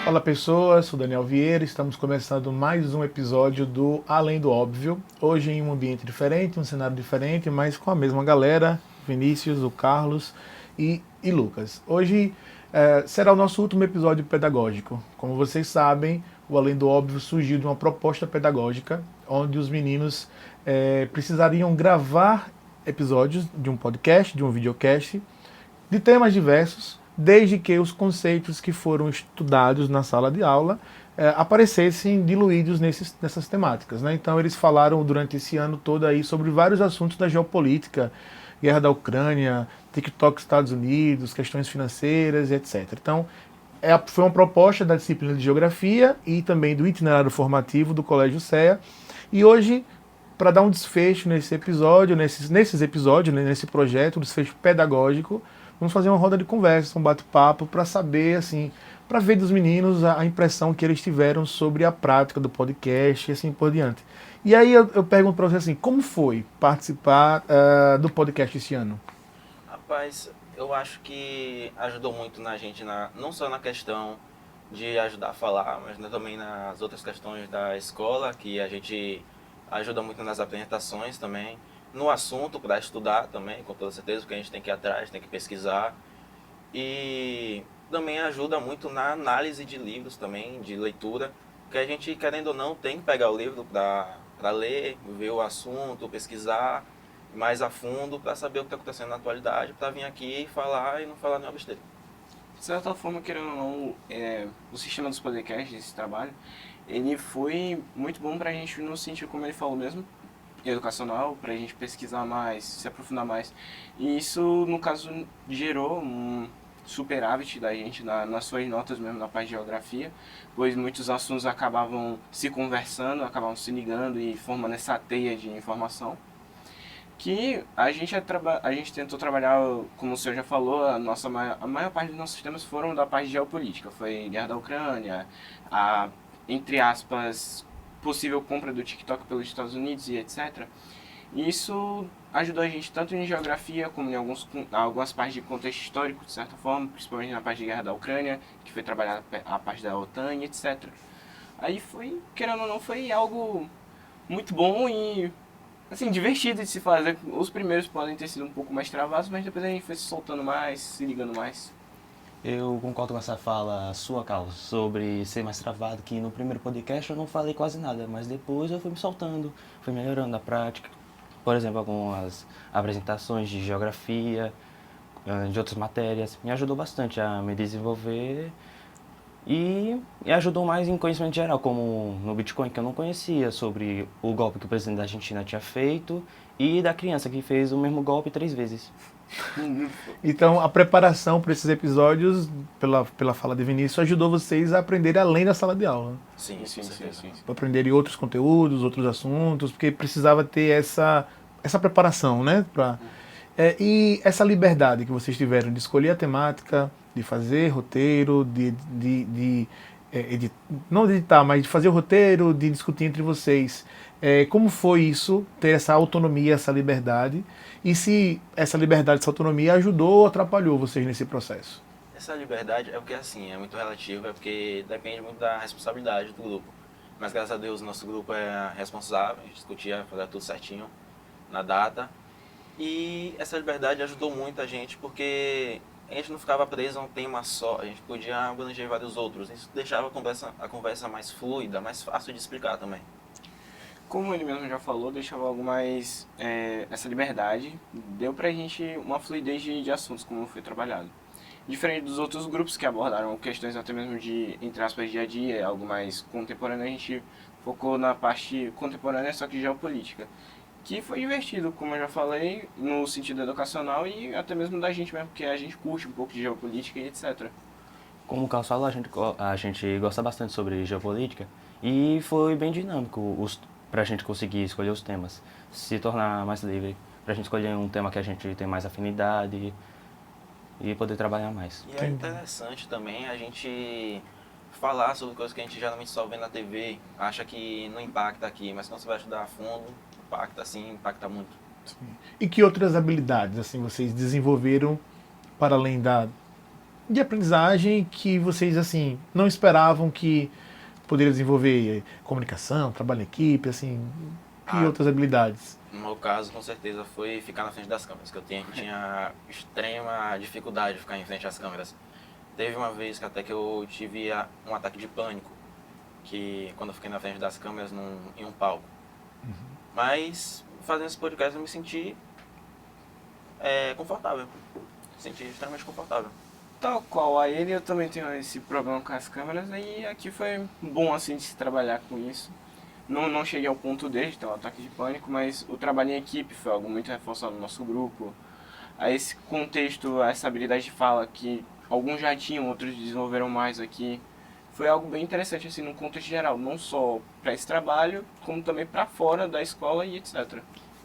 Fala pessoas, sou Daniel Vieira, estamos começando mais um episódio do Além do Óbvio. Hoje em um ambiente diferente, um cenário diferente, mas com a mesma galera, Vinícius, o Carlos e Lucas. Hoje será o nosso último episódio pedagógico. Como vocês sabem, o Além do Óbvio surgiu de uma proposta pedagógica, onde os meninos precisariam gravar episódios de um podcast, de um videocast, de temas diversos, desde que os conceitos que foram estudados na sala de aula aparecessem diluídos nessas temáticas, né? Então eles falaram durante esse ano todo aí sobre vários assuntos da geopolítica, guerra da Ucrânia, TikTok Estados Unidos, questões financeiras, etc. Então foi uma proposta da disciplina de Geografia e também do itinerário formativo do Colégio CEA. E hoje, para dar um desfecho nesse episódio, nesses episódios, né, nesse projeto, um desfecho pedagógico, vamos fazer uma roda de conversa, um bate-papo, para saber, assim, para ver dos meninos a impressão que eles tiveram sobre a prática do podcast e assim por diante. E aí eu pergunto para você assim, como foi participar do podcast esse ano? Rapaz, eu acho que ajudou muito na gente, não só na questão de ajudar a falar, mas também nas outras questões da escola, que a gente ajuda muito nas apresentações também, no assunto para estudar também, com toda certeza, porque a gente tem que ir atrás, tem que pesquisar. E também ajuda muito na análise de livros também, de leitura, porque a gente, querendo ou não, tem que pegar o livro para ler, ver o assunto, pesquisar mais a fundo para saber o que está acontecendo na atualidade, para vir aqui e falar e não falar nenhuma besteira. De certa forma, querendo ou não, o sistema dos podcasts, esse trabalho, ele foi muito bom para a gente no sentido, como ele falou mesmo, educacional, para a gente pesquisar mais, se aprofundar mais. E isso, no caso, gerou um superávit da gente nas suas notas mesmo, na parte de geografia, pois muitos assuntos acabavam se conversando, acabavam se ligando e formando essa teia de informação. Que a gente tentou trabalhar, como o senhor já falou, a maior parte dos nossos temas foram da parte de geopolítica. Foi guerra da Ucrânia, a, entre aspas, possível compra do TikTok pelos Estados Unidos e etc. E isso ajudou a gente tanto em geografia como em algumas partes de contexto histórico, de certa forma, principalmente na parte de guerra da Ucrânia, que foi trabalhar a parte da OTAN e etc. Aí foi, querendo ou não, foi algo muito bom e assim, divertido de se fazer. Os primeiros podem ter sido um pouco mais travados, mas depois a gente foi se soltando mais, se ligando mais. Eu concordo com essa fala sua, Carlos, sobre ser mais travado, que no primeiro podcast eu não falei quase nada, mas depois eu fui me soltando, fui melhorando a prática. Por exemplo, algumas apresentações de geografia, de outras matérias, me ajudou bastante a me desenvolver e ajudou mais em conhecimento geral, como no Bitcoin, que eu não conhecia, sobre o golpe que o presidente da Argentina tinha feito e da criança que fez o mesmo golpe 3 vezes. Então, a preparação para esses episódios, pela fala de Vinícius, ajudou vocês a aprenderem além da sala de aula. Sim. Para aprenderem outros conteúdos, outros assuntos, porque precisava ter essa preparação, né? E essa liberdade que vocês tiveram de escolher a temática, de fazer roteiro, não de editar, mas de fazer o roteiro, de discutir entre vocês. Como foi isso, ter essa autonomia, essa liberdade? E se essa liberdade, essa autonomia ajudou ou atrapalhou vocês nesse processo? Essa liberdade é porque, assim, é muito relativa, é porque depende muito da responsabilidade do grupo. Mas, graças a Deus, o nosso grupo é responsável, a gente discutia, fazia tudo certinho na data. E essa liberdade ajudou muito a gente, porque a gente não ficava preso a um tema só, a gente podia abranger vários outros. Isso deixava a conversa mais fluida, mais fácil de explicar também. Como ele mesmo já falou, deixava algo mais, essa liberdade, deu pra gente uma fluidez de assuntos, como foi trabalhado. Diferente dos outros grupos que abordaram questões até mesmo de, entre aspas, dia a dia, algo mais contemporâneo, a gente focou na parte contemporânea, só que geopolítica. Que foi divertido, como eu já falei, no sentido educacional e até mesmo da gente mesmo, porque a gente curte um pouco de geopolítica e etc. Como o Carlos falou, a gente gosta bastante sobre geopolítica e foi bem dinâmico para a gente conseguir escolher os temas, se tornar mais livre, para a gente escolher um tema que a gente tem mais afinidade e poder trabalhar mais. E é interessante também a gente falar sobre coisas que a gente geralmente só vê na TV, acha que não impacta aqui, mas quando você vai estudar a fundo, impacta sim, impacta muito. Sim. E que outras habilidades assim vocês desenvolveram para além de aprendizagem que vocês, assim, não esperavam que poderia desenvolver comunicação, trabalho em equipe, assim, que outras habilidades? No meu caso, com certeza, foi ficar na frente das câmeras, que eu tinha extrema dificuldade de ficar em frente às câmeras. Teve uma vez que até que eu tive um ataque de pânico, que quando eu fiquei na frente das câmeras em um palco. Mas fazendo esse podcast eu me senti confortável. Me senti extremamente confortável. Tal qual a ele, eu também tenho esse problema com as câmeras, e aqui foi bom assim de se trabalhar com isso. Não cheguei ao ponto dele de ter um ataque de pânico, mas o trabalho em equipe foi algo muito reforçado no nosso grupo. A esse contexto, essa habilidade de fala que alguns já tinham, outros desenvolveram mais aqui, foi algo bem interessante assim no contexto geral, não só para esse trabalho, como também para fora da escola e etc.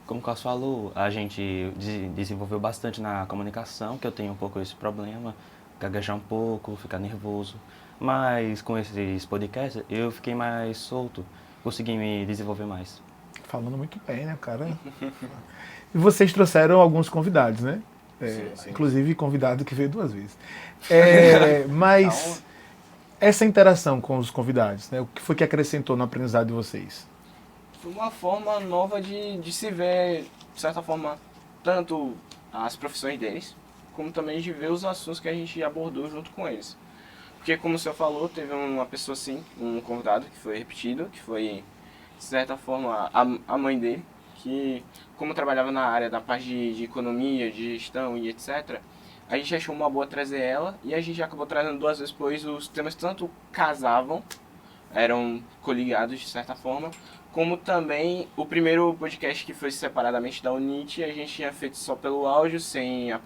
Como o Carlos falou, a gente desenvolveu bastante na comunicação, que eu tenho um pouco esse problema, gaguejar um pouco, ficar nervoso. Mas com esses podcasts eu fiquei mais solto, consegui me desenvolver mais. Falando muito bem, né, cara? E vocês trouxeram alguns convidados, né? Sim. Inclusive convidado que veio 2 vezes. Mas essa interação com os convidados, né? O que foi que acrescentou no aprendizado de vocês? Foi uma forma nova de se ver, de certa forma, tanto as profissões deles, como também de ver os assuntos que a gente abordou junto com eles. Porque, como o senhor falou, teve uma pessoa assim, um convidado que foi repetido, que foi, de certa forma, a mãe dele, que, como trabalhava na área da parte de economia, de gestão e etc., a gente achou uma boa trazer ela, e a gente acabou trazendo 2 vezes, pois os temas tanto casavam, eram coligados de certa forma, como também o primeiro podcast que foi separadamente da Unite, a gente tinha feito só pelo áudio, sem a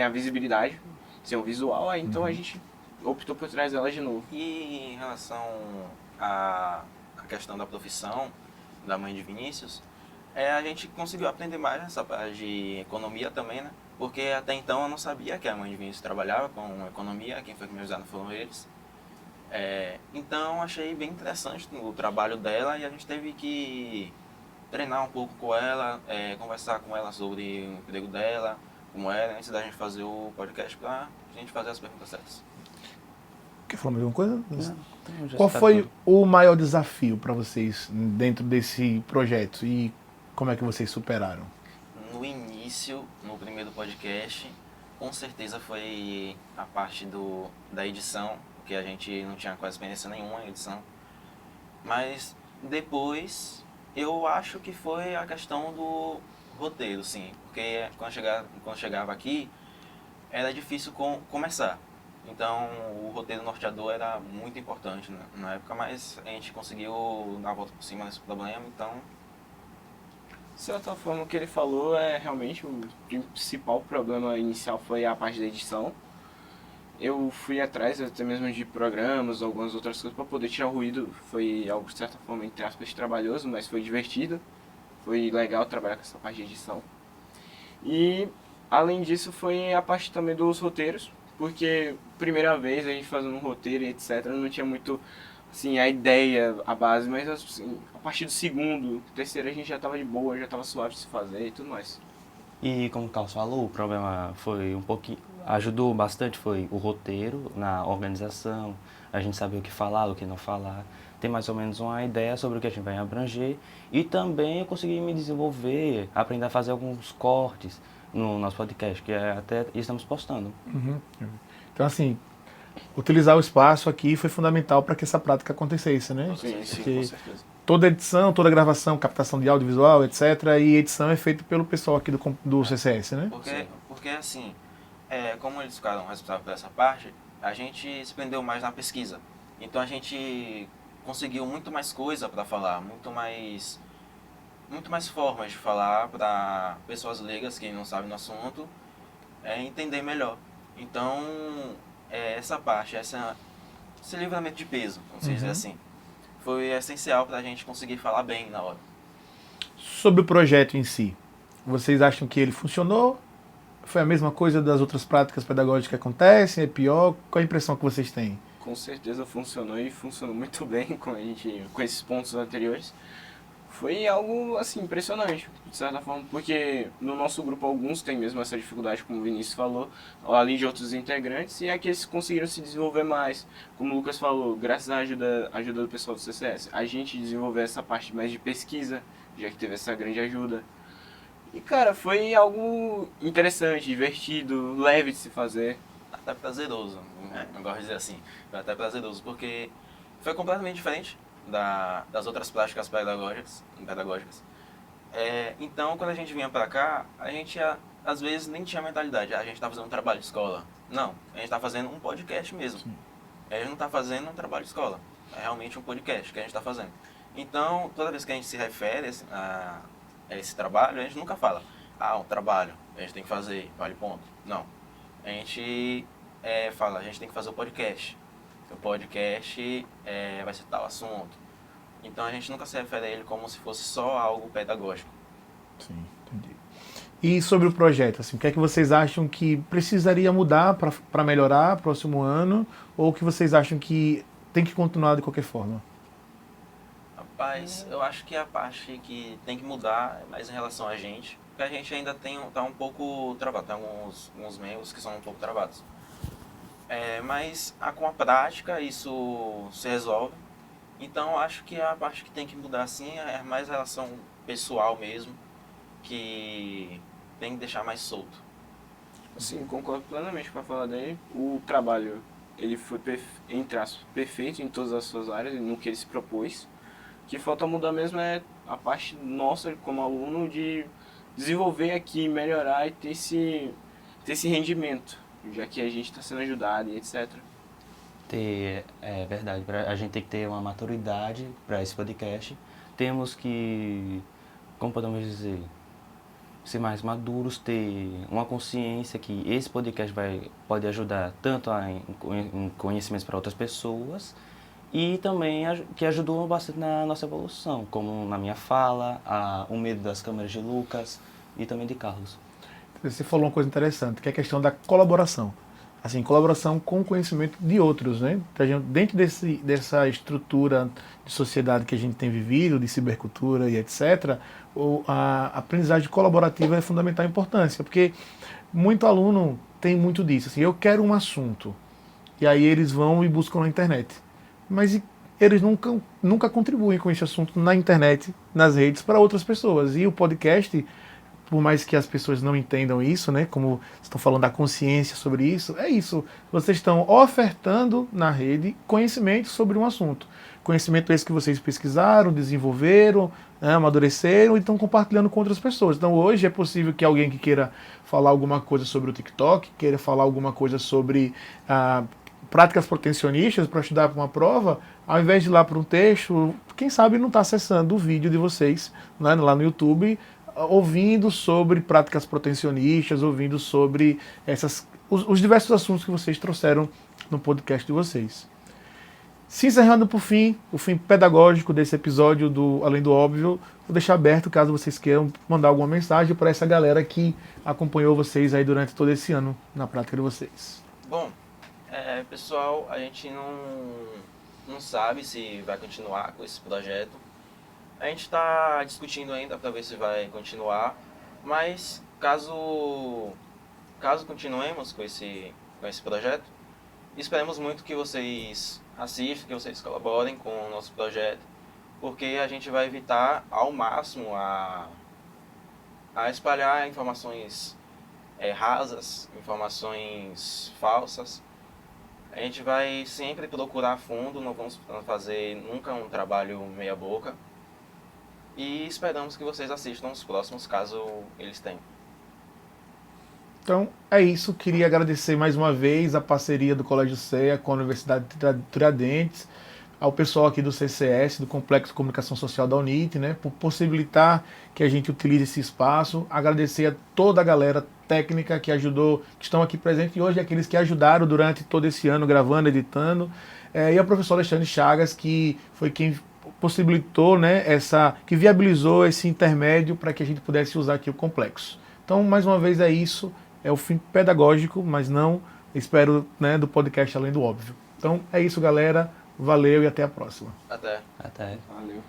visibilidade, sem o visual, aí então a gente optou por trazer ela de novo. E em relação à questão da profissão da mãe de Vinícius, a gente conseguiu aprender mais nessa parte de economia também, né? Porque até então eu não sabia que a mãe de Vinícius trabalhava com economia, quem foi que me ajudaram foram eles. Então achei bem interessante o trabalho dela e a gente teve que treinar um pouco com ela, conversar com ela sobre o emprego dela, como era, antes da gente fazer o podcast, pra gente fazer as perguntas certas. Quer falar mais alguma coisa? Então, já Qual está foi tudo. o maior desafio para vocês dentro desse projeto e como é que vocês superaram? No início, no primeiro podcast, com certeza foi a parte da edição, porque a gente não tinha quase experiência nenhuma em edição. Mas depois, eu acho que foi a questão do roteiro, sim. Porque quando chegava aqui, era difícil começar. Então, o roteiro norteador era muito importante na época, mas a gente conseguiu dar a volta por cima desse problema, então... De certa forma, o que ele falou realmente o principal problema inicial foi a parte da edição. Eu fui atrás até mesmo de programas, algumas outras coisas para poder tirar o ruído. Foi algo, de certa forma, entre aspas, trabalhoso, mas foi divertido. Foi legal trabalhar com essa parte de edição. E, além disso, foi a parte também dos roteiros, porque primeira vez a gente fazendo um roteiro e etc, não tinha muito assim a ideia, a base, mas assim, a partir do segundo, terceiro a gente já estava de boa, já estava suave de se fazer e tudo mais. E como o Carlos falou, o problema foi um pouquinho, ajudou bastante, foi o roteiro na organização, a gente saber o que falar, o que não falar, ter mais ou menos uma ideia sobre o que a gente vai abranger e também eu consegui me desenvolver, aprender a fazer alguns cortes no nosso podcast, que até estamos postando. Então, assim, utilizar o espaço aqui foi fundamental para que essa prática acontecesse, né? Sim, Porque com certeza. toda edição, toda gravação, captação de audiovisual, etc. E edição é feita pelo pessoal aqui do CCS, né? Porque assim, como eles ficaram responsáveis por essa parte, a gente se prendeu mais na pesquisa. Então a gente conseguiu muito mais coisa para falar, muito mais formas de falar para pessoas leigas que não sabem do assunto entender melhor. Então, essa parte, esse livramento de peso, vamos dizer assim, foi essencial para a gente conseguir falar bem na hora. Sobre o projeto em si, vocês acham que ele funcionou? Foi a mesma coisa das outras práticas pedagógicas que acontecem? É pior? Qual a impressão que vocês têm? Com certeza funcionou e funcionou muito bem com esses pontos anteriores. Foi algo, assim, impressionante, de certa forma, porque no nosso grupo alguns têm mesmo essa dificuldade, como o Vinícius falou, além de outros integrantes, e aqueles que conseguiram se desenvolver mais. Como o Lucas falou, graças à ajuda do pessoal do CCS, a gente desenvolveu essa parte mais de pesquisa, já que teve essa grande ajuda. E, cara, foi algo interessante, divertido, leve de se fazer. Até prazeroso, não gosto de dizer assim, foi até prazeroso, porque foi completamente diferente das outras práticas pedagógicas. Então, quando a gente vinha pra cá, a gente às vezes nem tinha mentalidade, a gente tá fazendo um trabalho de escola. Não, a gente tá fazendo um podcast mesmo. Sim. A gente não tá fazendo um trabalho de escola, é realmente um podcast que a gente tá fazendo. Então, toda vez que a gente se refere a esse trabalho, a gente nunca fala, um trabalho, a gente tem que fazer, vale ponto. Não. A gente fala, a gente tem que fazer o podcast. O podcast vai ser tal assunto. Então a gente nunca se refere a ele como se fosse só algo pedagógico. Sim, entendi. E sobre o projeto, assim, o que é que vocês acham que precisaria mudar para melhorar próximo ano? Ou o que vocês acham que tem que continuar de qualquer forma? Rapaz, eu acho que a parte que tem que mudar é mais em relação a gente. Porque a gente ainda tá um pouco travado. Tem alguns membros que são um pouco travados. Mas com a prática isso se resolve. Então acho que a parte que tem que mudar assim é mais a relação pessoal mesmo, que tem que deixar mais solto. Sim, concordo plenamente com a fala dele. O trabalho, ele foi, entre aspas, perfeito em todas as suas áreas, no que ele se propôs. O que falta mudar mesmo é a parte nossa como aluno de desenvolver aqui, melhorar e ter esse rendimento, já que a gente está sendo ajudado e etc. É verdade, a gente tem que ter uma maturidade para esse podcast. Temos que, como podemos dizer, ser mais maduros, ter uma consciência que esse podcast pode ajudar tanto em conhecimentos para outras pessoas e também que ajudou bastante na nossa evolução, como na minha fala, o medo das câmeras de Lucas e também de Carlos. Você falou uma coisa interessante, que é a questão da colaboração. Assim, colaboração com o conhecimento de outros, né? Dentro dessa estrutura de sociedade que a gente tem vivido, de cibercultura e etc., a aprendizagem colaborativa é fundamental importância, porque muito aluno tem muito disso. Assim, eu quero um assunto, e aí eles vão e buscam na internet. Mas eles nunca contribuem com esse assunto na internet, nas redes, para outras pessoas. E o podcast, por mais que as pessoas não entendam isso, né, como estão falando da consciência sobre isso, é isso. Vocês estão ofertando na rede conhecimento sobre um assunto. Conhecimento esse que vocês pesquisaram, desenvolveram, amadureceram e estão compartilhando com outras pessoas. Então hoje é possível que alguém que queira falar alguma coisa sobre o TikTok, queira falar alguma coisa sobre práticas protecionistas para estudar para uma prova, ao invés de ir lá para um texto, quem sabe não está acessando o vídeo de vocês, né, lá no YouTube, ouvindo sobre práticas protecionistas, ouvindo sobre os diversos assuntos que vocês trouxeram no podcast de vocês. Se encerrando por fim, o fim pedagógico desse episódio do Além do Óbvio, vou deixar aberto caso vocês queiram mandar alguma mensagem para essa galera que acompanhou vocês aí durante todo esse ano na prática de vocês. Bom, pessoal, a gente não sabe se vai continuar com esse projeto. A gente está discutindo ainda para ver se vai continuar, mas caso continuemos com esse projeto, esperamos muito que vocês assistam, que vocês colaborem com o nosso projeto, porque a gente vai evitar ao máximo a espalhar informações rasas, informações falsas. A gente vai sempre procurar a fundo, não vamos fazer nunca um trabalho meia boca. E esperamos que vocês assistam os próximos, caso eles tenham. Então, é isso. Queria agradecer mais uma vez a parceria do Colégio CEA com a Universidade de Tiradentes, ao pessoal aqui do CCS, do Complexo de Comunicação Social da UNIT, né, por possibilitar que a gente utilize esse espaço. Agradecer a toda a galera técnica que ajudou, que estão aqui presentes e hoje, aqueles que ajudaram durante todo esse ano, gravando, editando. E a professora Alexandre Chagas, que foi quem possibilitou, né, que viabilizou esse intermédio para que a gente pudesse usar aqui o complexo. Então, mais uma vez, é isso. É o fim pedagógico, mas não, espero, né, do podcast Além do Óbvio. Então, é isso, galera. Valeu e até a próxima. Até. Até. Valeu.